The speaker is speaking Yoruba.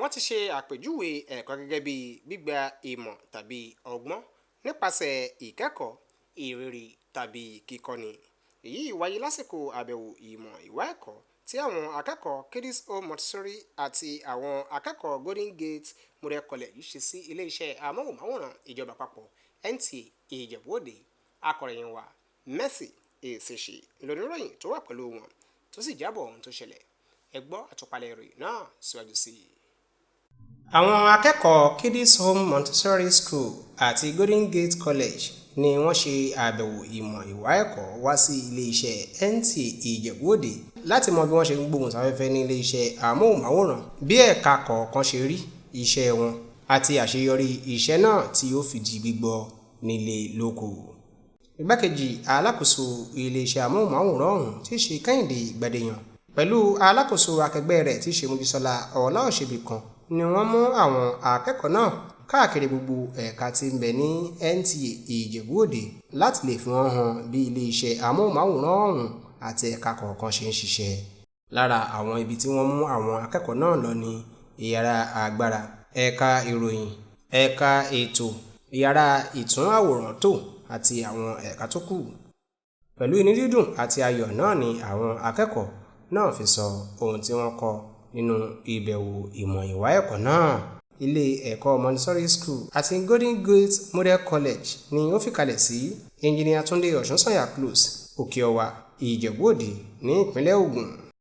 wọ́n ti ṣe àpèjúwe ẹ̀kọ́ gẹ́gẹ́ bí gbígba ìmọ̀ tàbí ọgbọ́n nípasẹ̀ ìkẹ́kọ̀ọ́, ìrírí tàbí kíkọ́ni. Èyí wáyé lásìkò àbẹ̀wò ìmọ̀ ìwà ẹ̀kọ́ tí àwọn akẹ́kọ̀ọ́ Kidis Home Montessori àti àwọn akẹ́kọ̀ọ́ Golden Gate Model College ṣe sí ilé-iṣẹ́ amóhùnmáwòrán ìjọba àpapọ̀ NTA Ìjẹ̀bú-Òde. Akọ̀ròyìn wa Mercy Èsèṣì lóníròyìn tó wà pẹ̀lú wọn tó sì jábọ̀ ohun tó ṣẹlẹ̀. Ẹ gbọ́ àtúpalẹ̀ ìròyìn náà síwájú sí i. Àwọn akẹ́kọ̀ọ́ Kidis Home Montessori School àti Golden Gate College ni wọ́n ṣe àbẹ̀wò ìmọ̀ ìwà ẹ̀kọ́ wá sí ilé-iṣẹ́ NTA Ìjẹ̀bú-Òde láti mọ bí wọ́n ṣe ń gbóhùn sáfẹ́fẹ́ ní ilé-iṣẹ́ amóhùnmáwòrán, bí ẹ̀ka kọ̀ọ̀kan ṣe rí iṣẹ́ wọn àti àṣeyọrí iṣẹ́ náà tí ó fi di gbígbọ́ nílé lóko. Igbákejì alákòóso ilé-iṣẹ́ amóhùnmáwòrán ọ̀hún tí í ṣe Kẹ́hìndé Gbadéyàn pẹ̀lú alákòóso akẹgbẹ́ rẹ̀ tí í ṣe Mojísọ́lá Ọláòṣèbìkan ni wọ́n mú àwọn akẹ́kọ̀ọ́ náà káàkiri gbogbo ẹ̀ka tí ń bẹ ní NTA Ìjẹ̀bú-Òde láti lè fi wọ́n hàn bí ilé-iṣẹ́ amóhùnmáwòrán ọ̀hún àti ẹ̀ka kọ̀ọ̀kan ṣe ń ṣiṣẹ́. Lára àwọn ibi tí wọ́n mú àwọn akẹ́kọ̀ọ́ náà lọ ní ìyàrá agbára, ẹ̀ka ìròyìn, ẹ̀ka ètò, ìyàrá ìtún àwòrán tò àti àwọn ẹ̀ka tó kù. Pẹ̀lú inú dídùn àti ayọ̀ náà ni àwọn akẹ́kọ̀ọ́ náà fi sọ ohun tí wọ́n kọ́ nínú ìbẹ̀wò ìmọ̀ ìwà ẹ̀kọ́ náà. Ilé ẹ̀kọ́ Montessori School àti Golden Gate Model College ni ó fìkàlẹ̀ sí Engineer Túndé Ọ̀ṣúnsànyà Close, Òkè Ọ̀wà, Ìjẹ̀bú-Òde ní ìpínlẹ̀ Ògùn.